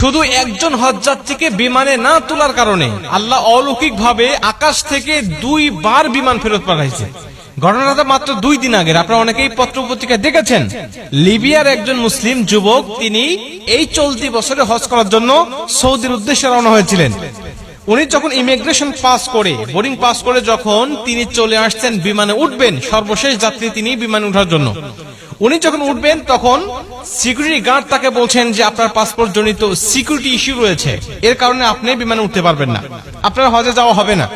শুধু একজন হজযাত্রীকে বিমানে না তোলার কারণে আল্লাহ অলৌকিকভাবে আকাশ থেকে 2 বার বিমান ফেরত পাঠাইছে। ঘটনাটা মাত্র 2 দিন আগের। আপনারা অনেকেই পত্র পত্রিকায় দেখেছেন, লিবিয়ার একজন মুসলিম যুবক তিনি এই চলতি বছরে হজ করার জন্য সৌদির উদ্দেশ্যে রওনা হয়েছিলেন। উনি যখন ইমিগ্রেশন পাস করে, বোর্ডিং পাস করে যখন তিনি চলে আসছেন বিমানে উঠবেন, সর্বশেষ যাত্রী তিনি বিমানে ওঠার জন্য, উনি যখন উঠবেন তখন সিকিউরিটি গার্ড তাকে বলছেন যে আপনার পাসপোর্ট জনিত সিকিউরিটি ইস্যু রয়েছে, এর কারণে আপনি বিমানে উঠতে পারবেন না, আপনার হজে যাওয়া হবে না।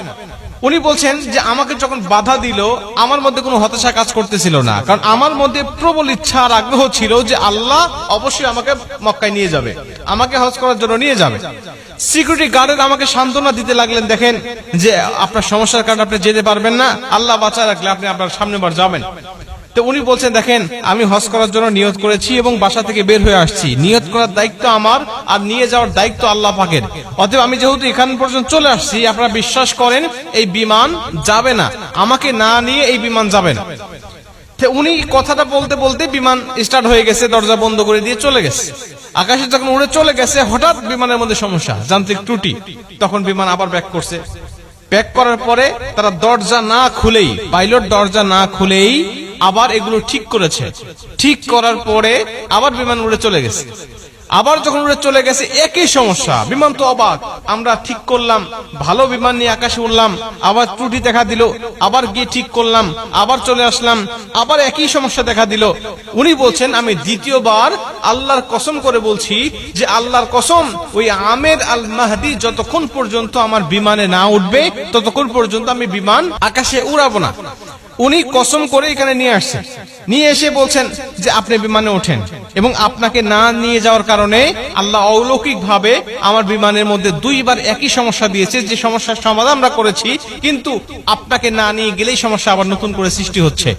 উনি বলছেন যে আমাকে যখন বাধা দিল আমার মধ্যে কোনো হতাশা কাজ করতেছিল না, কারণ আমার মধ্যে প্রবল ইচ্ছা আর আগ্রহ ছিল যে আল্লাহ অবশ্যই আমাকে মক্কায় নিয়ে যাবে, আমাকে হজ করার জন্য নিয়ে যাবে। সিকিউরিটি গার্ডের আমাকে সান্ত্বনা দিতে লাগলেন, দেখেন যে আপনার সমস্যার কারণে আপনি যেতে পারবেন না, আল্লাহ বাঁচায় রাখলে আপনি আপনার সামনের বার যাবেন। তো উনি বলছেন দেখেন আমি হজ করার জন্য নিয়ত করেছি এবং বাসা থেকে বের হয়ে আসছি, নিয়ত করার দায়িত্ব আমার আর নিয়ে যাওয়ার দায়িত্ব আল্লাহ পাকের, অতএব আমি যেহেতু এখান পর্যন্ত চলে আসছি, আপনারা বিশ্বাস করেন এই বিমান যাবে না, আমাকে না নিয়ে এই বিমান যাবে না। উনি কথাটা বলতে বলতে বিমান স্টার্ট হয়ে গেছে, দরজা বন্ধ করে দিয়ে চলে গেছে। আকাশে যখন উড়ে চলে গেছে হঠাৎ বিমানের মধ্যে সমস্যা, যান্ত্রিক ত্রুটি, তখন বিমান আবার ব্যাক করছে। ব্যাক করার পরে তারা দরজা না খুলেই, পাইলট দরজা না খুলেই আবার এগুলো ঠিক করেছে। ঠিক করার পরে আবার বিমান উড়ে চলে গেছে। আবার যখন উড়ে চলে গেছে একই সমস্যা, বিমান তো অবাক, আমরা ঠিক করলাম, ভালো বিমান নিয়ে আকাশে উড়লাম, আবার ত্রুটি দেখা দিল, আবার গিয়ে ঠিক করলাম, আবার চলে আসলাম, আবার একই সমস্যা দেখা দিল। উনি বলছেন আমি দ্বিতীয়বার আল্লাহর কসম করে বলছি যে আল্লাহর কসম, ওই আমের আল মাহদি যতক্ষণ পর্যন্ত আমার বিমানে না উঠবে ততক্ষণ পর্যন্ত আমি বিমান আকাশে উড়াবো না। উনি কসম করে এখানে নিয়ে আসছেন, নিয়ে এসে বলছেন যে আপনি বিমানে ওঠেন, এবং আপনাকে না নিয়ে যাওয়ার কারণে আল্লাহ অলৌকিক ভাবে আমার বিমানের মধ্যে 2 বার একই সমস্যা দিয়েছে, যে সমস্যার সমাধান আমরা করেছি, কিন্তু আপনাকে না নিয়ে গেলেই সমস্যা আবার নতুন করে সৃষ্টি হচ্ছে।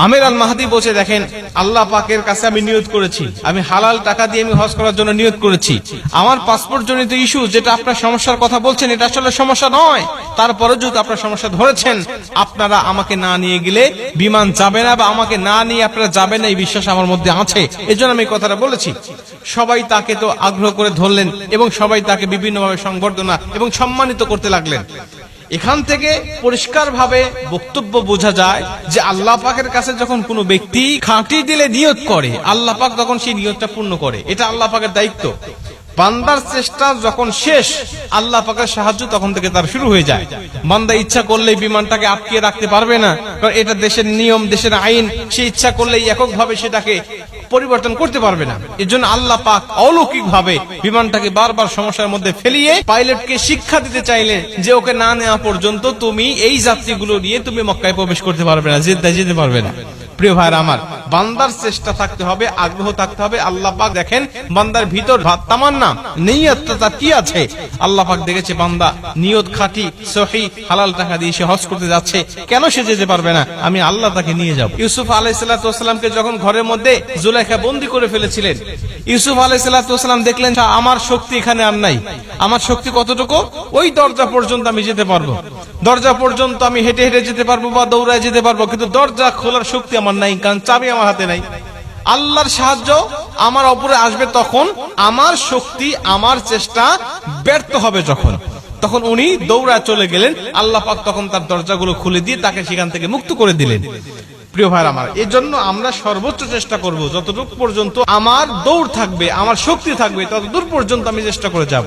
আমের আল মাহদি বলছে দেখেন আল্লাহ পাকের কাছে আমি নিয়ত করেছি, আমি হালাল টাকা দিয়ে আমি হজ করার জন্য নিয়ত করেছি, আমার পাসপোর্ট জনিত ইস্যু যেটা আপনার সমস্যার কথা বলছেন এটা আসলে সমস্যা নয়, তারপরে যদি আপনার সমস্যা ধরেছেন, আপনারা আমাকে না নিয়ে গেলে বিমান যাবে না, বা আমাকে না নিয়ে আপনারা যাবেন না, এই বিশ্বাস আমার মধ্যে আছে, এজন্য আমি কথাটা বলেছি। সবাই তাকে তো আগ্রহ করে ধরলেন এবং সবাই তাকে বিভিন্নভাবে সংবর্ধনা এবং সম্মানিত করতে লাগলেন। এখান থেকে পরিষ্কার ভাবে বক্তব্য বোঝা যায় যে আল্লাহ পাকের কাছে যখন কোনো ব্যক্তি খাঁটি দিলে নিয়ত করে, আল্লাহ পাক তখন সেই নিয়তটা পূর্ণ করে, এটা আল্লাহ পাকের দায়িত্ব। বান্দার চেষ্টা যখন শেষ, আল্লাহ পাকের সাহায্য তখন থেকে তার শুরু হয়ে যায়। বান্দা ইচ্ছা করলেই বিমানটাকে আটকে রাখতে পারবে না, কারণ এটা দেশের নিয়ম, দেশের আইন, সে ইচ্ছা করলেই এককভাবে সেটাকে পরিবর্তন করতে পারবে না। এর জন্য আল্লাহ পাক অলৌকিক ভাবে বিমানটাকে বারবার সমস্যার মধ্যে ফেলিয়ে পাইলটকে শিক্ষা দিতে চাইলেন যে ওকে না নেওয়া পর্যন্ত তুমি এই যাত্রীগুলো নিয়ে তুমি মক্কায় প্রবেশ করতে পারবে না, যেতে পারবে না। প্রিয় ভাইরা আমার, বান্দার চেষ্টা থাকতে হবে, আগ্রহ থাকতে হবে। আল্লাহ পাক দেখেন বান্দার ভিতর তামান্না নিয়তটা কি আছে, আল্লাহ পাক দেখেছে বান্দা নিয়ত খাঁটি সহি হালাল টাকা দিয়ে সে হজ করতে যাচ্ছে, কেন সে যেতে পারবে না, আমি আল্লাহ তাকে নিয়ে যাব। ইউসুফ আলাইহিস সালাতু ওয়াস সালামকে যখন ঘরের মধ্যে জুলাইখা বন্দী করে ফেলেছিলেন, ইউসুফ আলাইহিস সালাতু ওয়াস সালাম দেখলেন আমার শক্তি এখানে আর নাই, আমার শক্তি কতটুকু, ওই দরজা পর্যন্ত আমি যেতে পারবো, দরজা পর্যন্ত আমি হেঁটে হেঁটে যেতে পারবো বা দৌড়ায় যেতে পারবো, কিন্তু দরজা খোলার শক্তি আমার নাই, কারণ চাবি আমার হাতে নাই। আল্লাহর সাহায্য আমার উপরে আসবে তখন, আমার শক্তি আমার চেষ্টা ব্যর্থ হবে যখন, তখন উনি দৌড়া চলে গেলেন। আল্লাহ পাক তখন তার দরজাগুলো খুলে দিয়ে তাকে সেখান থেকে মুক্ত করে দিলেন। প্রিয় ভাই আমার, এই জন্য আমরা সর্বোচ্চ চেষ্টা করব, যতটুকু পর্যন্ত আমার দৌড় থাকবে, আমার শক্তি থাকবে, ততদূর পর্যন্ত আমি চেষ্টা করে যাব।